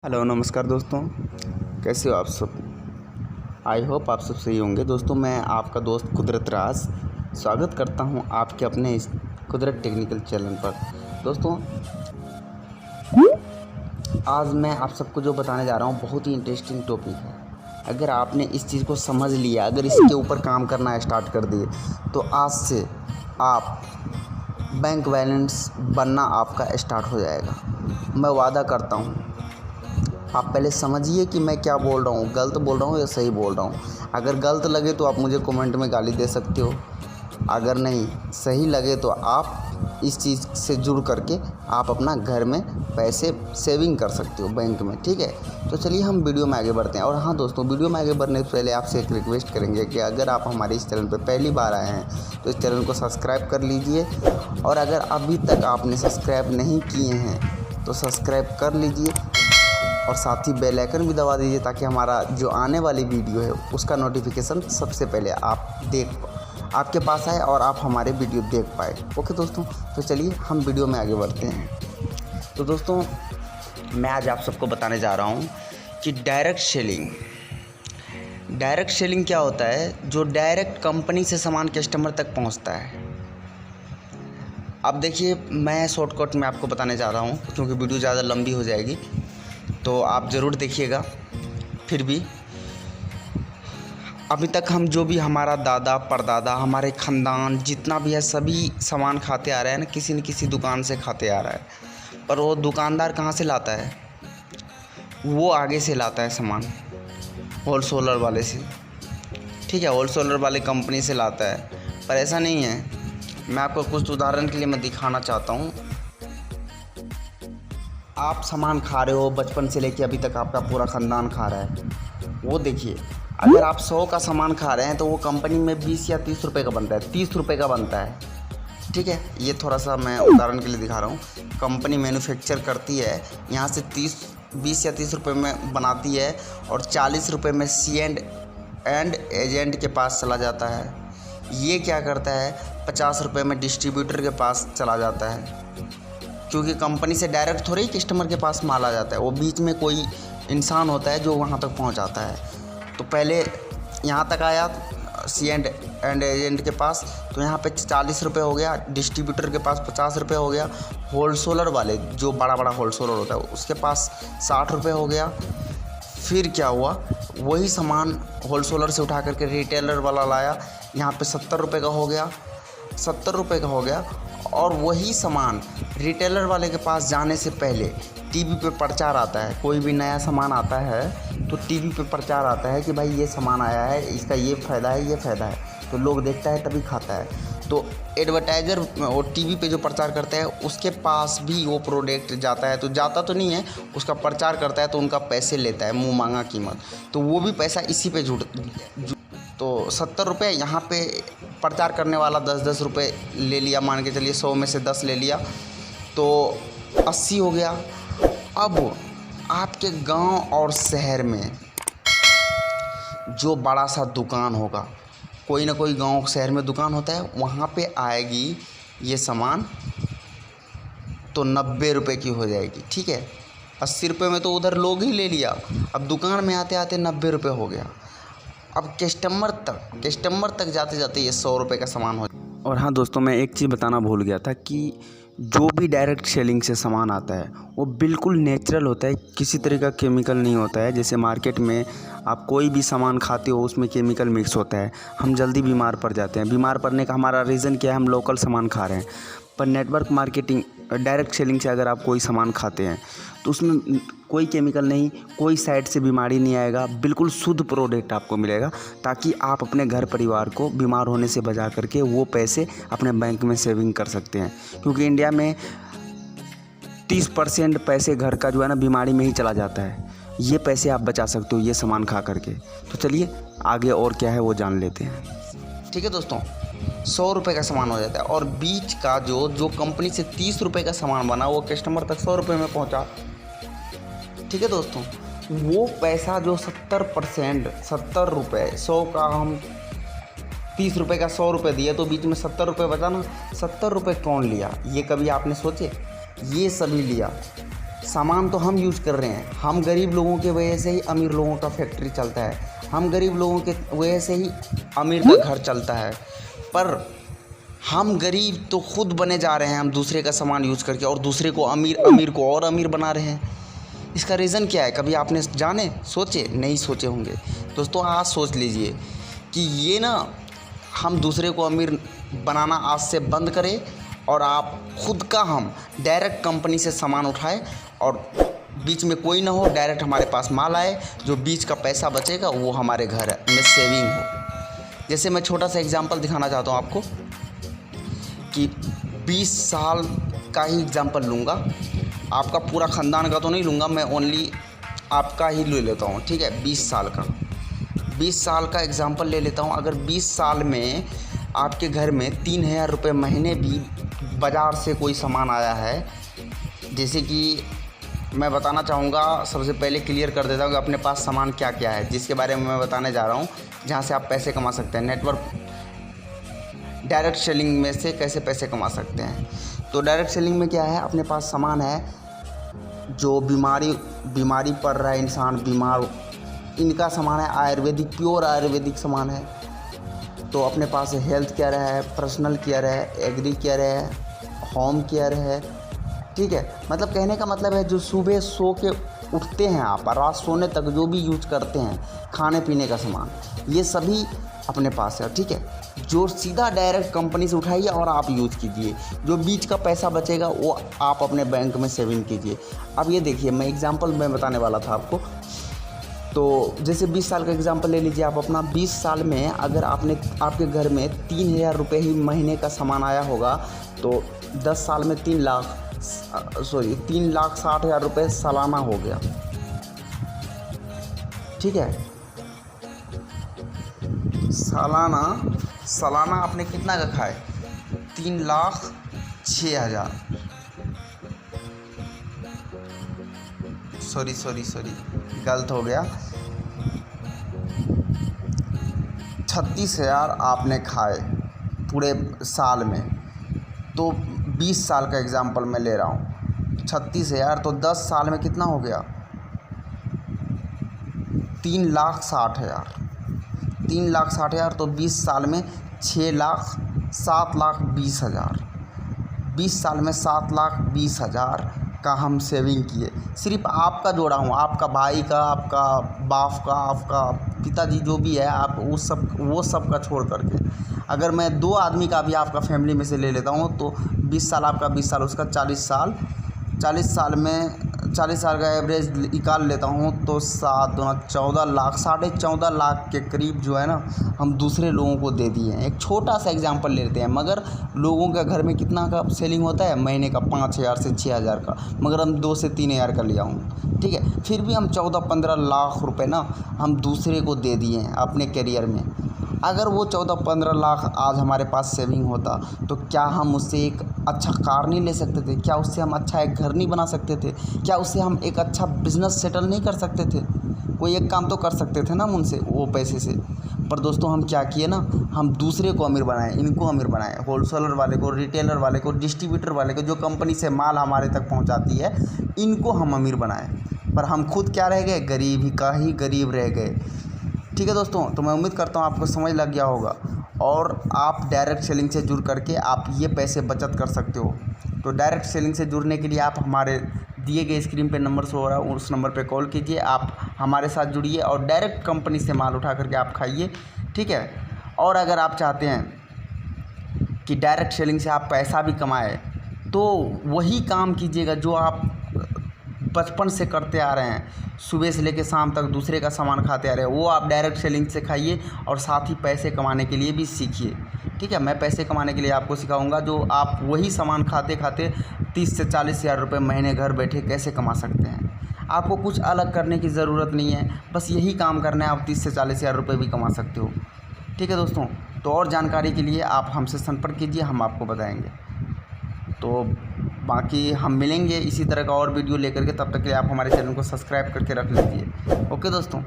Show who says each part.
Speaker 1: Hello नमस्कार दोस्तों, कैसे हो आप सब। आई होप आप सब सही होंगे। दोस्तों मैं आपका दोस्त कुदरत राज स्वागत करता हूं आपके अपने इस कुदरत टेक्निकल चैनल पर। दोस्तों आज मैं आप सबको जो बताने जा रहा हूं बहुत ही इंटरेस्टिंग टॉपिक है। अगर आपने इस चीज़ को समझ लिया, अगर इसके ऊपर काम करना स्टार्ट कर दिए तो आज से आप बैंक बैलेंस बनना आपका स्टार्ट हो जाएगा। मैं वादा करता हूँ। आप पहले समझिए कि मैं क्या बोल रहा हूँ, गलत बोल रहा हूँ या सही बोल रहा हूँ। अगर गलत लगे तो आप मुझे कमेंट में गाली दे सकते हो, अगर नहीं सही लगे तो आप इस चीज़ से जुड़ करके आप अपना घर में पैसे सेविंग कर सकते हो बैंक में। ठीक है, तो चलिए हम वीडियो में आगे बढ़ते हैं। और हाँ दोस्तों, वीडियो में आगे बढ़ने से पहले आपसे एक रिक्वेस्ट करेंगे कि अगर आप हमारे इस चैनल पर पहली बार आए हैं तो इस चैनल को सब्सक्राइब कर लीजिए, और अगर अभी तक आपने सब्सक्राइब नहीं किए हैं तो सब्सक्राइब कर लीजिए और साथ ही बेल आइकन भी दबा दीजिए ताकि हमारा जो आने वाली वीडियो है उसका नोटिफिकेशन सबसे पहले आपके पास आए और आप हमारे वीडियो देख पाए। ओके दोस्तों, तो चलिए हम वीडियो में आगे बढ़ते हैं। तो दोस्तों मैं आज आप सबको बताने जा रहा हूँ कि डायरेक्ट सेलिंग क्या होता है। जो डायरेक्ट कंपनी से सामान कस्टमर तक पहुँचता है। अब देखिए, मैं शॉर्टकट में आपको बताने जा रहा हूँ क्योंकि वीडियो ज़्यादा लंबी हो जाएगी, तो आप ज़रूर देखिएगा। फिर भी अभी तक हम जो भी हमारा दादा परदादा, हमारे ख़ानदान जितना भी है सभी सामान खाते आ रहे हैं ना, किसी न किसी दुकान से खाते आ रहा है। पर वो दुकानदार कहाँ से लाता है? वो आगे से लाता है सामान, होलसेलर वाले से। ठीक है, होलसेलर वाले कंपनी से लाता है। पर ऐसा नहीं है। मैं आपको कुछ उदाहरण के लिए मैं दिखाना चाहता हूँ। आप सामान खा रहे हो, बचपन से लेके अभी तक आपका पूरा ख़ानदान खा रहा है। वो देखिए, अगर आप 100 का सामान खा रहे हैं तो वो कंपनी में 20 या 30 रुपये का बनता है, 30 रुपये का बनता है। ठीक है, ये थोड़ा सा मैं उदाहरण के लिए दिखा रहा हूँ। कंपनी मैन्युफैक्चर करती है, यहाँ से 20 या 30 रुपये में बनाती है और 40 रुपये में C&N एजेंट के पास चला जाता है। ये क्या करता है, 50 रुपये में डिस्ट्रीब्यूटर के पास चला जाता है, क्योंकि कंपनी से डायरेक्ट थोड़ी कस्टमर के पास माल आ जाता है। वो बीच में कोई इंसान होता है जो वहाँ तक पहुँचाता है। तो पहले यहाँ तक आया C&N एजेंट के पास, तो यहाँ पे 40 रुपये हो गया, डिस्ट्रीब्यूटर के पास 50 रुपये हो गया, होलसेलर वाले जो बड़ा होलसेलर होता है उसके पास 60 रुपये हो गया। फिर क्या हुआ, वही सामान होलसेलर से उठा करके रिटेलर वाला लाया, यहाँ पे 70 रुपये का हो गया, 70 रुपये का हो गया। और वही सामान रिटेलर वाले के पास जाने से पहले टीवी पे प्रचार आता है। कोई भी नया सामान आता है तो टीवी पे प्रचार आता है कि भाई ये सामान आया है, इसका ये फ़ायदा है, ये फ़ायदा है। तो लोग देखता है तभी खाता है। तो एडवर्टाइज़र और टीवी पे जो प्रचार करता है उसके पास भी वो प्रोडक्ट जाता है। तो जाता तो नहीं है, उसका प्रचार करता है तो उनका पैसे लेता है, मुँह मांगा कीमत। तो वो भी पैसा इसी पे तो 70 रुपये यहाँ पे प्रचार करने वाला 10-10 रुपये ले लिया, मान के चलिए 100 में से 10 ले लिया तो 80 हो गया। अब आपके गांव और शहर में जो बड़ा सा दुकान होगा, कोई ना कोई गांव शहर में दुकान होता है, वहाँ पे आएगी ये सामान तो 90 रुपये की हो जाएगी। ठीक है, 80 रुपये में तो उधर लोग ही ले लिया, अब दुकान में आते आते 90 रुपये हो गया। अब कस्टमर तक जाते जाते ये 100 रुपये का सामान हो। और हाँ दोस्तों, मैं एक चीज़ बताना भूल गया था कि जो भी डायरेक्ट सेलिंग से सामान आता है वो बिल्कुल नेचुरल होता है, किसी तरह का केमिकल नहीं होता है। जैसे मार्केट में आप कोई भी सामान खाते हो उसमें केमिकल मिक्स होता है, हम जल्दी बीमार पड़ जाते हैं। बीमार पड़ने का हमारा रीज़न क्या है, हम लोकल सामान खा रहे हैं। पर नेटवर्क मार्केटिंग डायरेक्ट सेलिंग से अगर आप कोई सामान खाते हैं तो उसमें कोई केमिकल नहीं, कोई साइड से बीमारी नहीं आएगा, बिल्कुल शुद्ध प्रोडक्ट आपको मिलेगा, ताकि आप अपने घर परिवार को बीमार होने से बचा करके वो पैसे अपने बैंक में सेविंग कर सकते हैं। क्योंकि इंडिया में 30% पैसे घर का जो है ना बीमारी में ही चला जाता है। ये पैसे आप बचा सकते हो ये सामान खा करके। तो चलिए आगे और क्या है वो जान लेते हैं। ठीक है दोस्तों, 100 रुपये का सामान हो जाता है और बीच का जो कंपनी से 30 रुपये का सामान बना वो कस्टमर तक 100 रुपये में पहुंचा। ठीक है दोस्तों, वो पैसा जो 70% 70 रुपये, 100 का हम 30 रुपये का 100 रुपये दिए तो बीच में 70 रुपये बचा ना। 70 रुपये कौन लिया, ये कभी आपने सोचे? ये सभी लिया। सामान तो हम यूज़ कर रहे हैं, हम गरीब लोगों के वजह से ही अमीर लोगों का फैक्ट्री चलता है, हम गरीब लोगों के वजह से ही अमीर का घर चलता है। पर हम गरीब तो खुद बने जा रहे हैं, हम दूसरे का सामान यूज़ करके, और दूसरे को अमीर को और अमीर बना रहे हैं। इसका रीज़न क्या है? कभी आपने जाने सोचे? नहीं सोचे होंगे। दोस्तों आज सोच लीजिए कि ये ना हम दूसरे को अमीर बनाना आज से बंद करें, और आप खुद का हम डायरेक्ट कंपनी से सामान उठाएं और बीच में कोई ना हो, डायरेक्ट हमारे पास माल आए, जो बीच का पैसा बचेगा वो हमारे घर में सेविंग हो। जैसे मैं छोटा सा एग्जांपल दिखाना चाहता हूँ आपको कि 20 साल का ही एग्जांपल लूँगा, आपका पूरा ख़ानदान का तो नहीं लूँगा, मैं ओनली आपका ही ले लेता हूँ, ठीक है। 20 साल का एग्जांपल ले लेता हूँ। अगर 20 साल में आपके घर में 3000 रुपये महीने भी बाज़ार से कोई सामान आया है, जैसे कि मैं बताना चाहूँगा, सबसे पहले क्लियर कर देता हूँ कि अपने पास सामान क्या क्या है, जिसके बारे में मैं बताने जा रहा हूँ, जहाँ से आप पैसे कमा सकते हैं। नेटवर्क डायरेक्ट सेलिंग में से कैसे पैसे कमा सकते हैं। तो डायरेक्ट सेलिंग में क्या है, अपने पास सामान है, जो बीमारी पड़ रहा है, इंसान बीमार, इनका सामान है, आयुर्वेदिक, प्योर आयुर्वेदिक सामान है। तो अपने पास हेल्थ केयर है, पर्सनल केयर है, एग्री केयर है, होम केयर है, ठीक है। मतलब कहने का मतलब है, जो सुबह सो के उठते हैं आप और रात सोने तक जो भी यूज करते हैं, खाने पीने का सामान, ये सभी अपने पास है, ठीक है। जो सीधा डायरेक्ट कंपनी से उठाइए और आप यूज़ कीजिए, जो बीच का पैसा बचेगा वो आप अपने बैंक में सेविंग कीजिए। अब ये देखिए, मैं एग्जांपल में बताने वाला था आपको। तो जैसे 20 साल का एग्जांपल ले लीजिए आप अपना। 20 साल में अगर आपके घर में 3000 रुपये ही महीने का सामान आया होगा, तो 10 साल में 3,60,000 रुपये सालाना हो गया, ठीक है। सालाना आपने कितना का खाए? 3,06,000, सॉरी गलत हो गया, 36,000 आपने खाए पूरे साल में। तो 20 साल का एग्जांपल मैं ले रहा हूँ, 36,000, तो 10 साल में कितना हो गया? 3,60,000। 3,60,000, तो 20 साल में 7,20,000। 20 साल में 7,20,000 का हम सेविंग किए। सिर्फ आपका जोड़ा हूँ, आपका भाई का, आपका बाप का, आपका पिताजी जो भी है, आप वो सब का छोड़ करके, अगर मैं 2 आदमी का भी आपका फैमिली में से ले लेता हूँ, तो 20 साल आपका, 20 साल उसका, 40 साल। 40 साल का एवरेज निकाल लेता हूँ, तो 7 दूना 14 लाख, 14.5 लाख के करीब जो है ना, हम दूसरे लोगों को दे दिए हैं। एक छोटा सा एग्जांपल लेते हैं, मगर लोगों के घर में कितना का सेलिंग होता है महीने का? 5,000 से 6,000 का, मगर हम 2 से 3,000 का लिया हूँ, ठीक है। फिर भी हम 14-15 लाख रुपए ना हम दूसरे को दे दिए हैं अपने करियर में। अगर वो 14-15 लाख आज हमारे पास सेविंग होता, तो क्या हम उससे एक अच्छा कार नहीं ले सकते थे? क्या उससे हम अच्छा एक घर नहीं बना सकते थे? क्या उससे हम एक अच्छा बिज़नेस सेटल नहीं कर सकते थे? कोई एक काम तो कर सकते थे ना उनसे, वो पैसे से। पर दोस्तों हम क्या किए ना, हम दूसरे को अमीर बनाए, इनको अमीर बनाए, होलसेलर वाले को, रिटेलर वाले को, डिस्ट्रीब्यूटर वाले को, जो कंपनी से माल हमारे तक पहुंचाती है, इनको हम अमीर बनाए। पर हम खुद क्या रह गए? गरीब ही गरीब रह गए, ठीक है दोस्तों। तो मैं उम्मीद करता हूँ आपको समझ लग गया होगा, और आप डायरेक्ट सेलिंग से जुड़ करके आप ये पैसे बचत कर सकते हो। तो डायरेक्ट सेलिंग से जुड़ने के लिए आप हमारे दिए गए स्क्रीन पे नंबर शो हो रहा है, उस नंबर पे कॉल कीजिए, आप हमारे साथ जुड़िए और डायरेक्ट कंपनी से माल उठा करके आप खाइए, ठीक है। और अगर आप चाहते हैं कि डायरेक्ट सेलिंग से आप पैसा भी कमाएँ, तो वही काम कीजिएगा जो आप बचपन से करते आ रहे हैं, सुबह से लेकर शाम तक दूसरे का सामान खाते आ रहे हैं, वो आप डायरेक्ट सेलिंग से खाइए, और साथ ही पैसे कमाने के लिए भी सीखिए, ठीक है। मैं पैसे कमाने के लिए आपको सिखाऊंगा, जो आप वही सामान खाते खाते 30 से 40,000 रुपये महीने घर बैठे कैसे कमा सकते हैं। आपको कुछ अलग करने की ज़रूरत नहीं है, बस यही काम करना है, आप 30 से 40,000 रुपये भी कमा सकते हो, ठीक है दोस्तों। तो और जानकारी के लिए आप हमसे संपर्क कीजिए, हम आपको बताएँगे। तो बाकी हम मिलेंगे इसी तरह का और वीडियो लेकर के, तब तक के लिए आप हमारे चैनल को सब्सक्राइब करके रख लीजिए। ओके दोस्तों।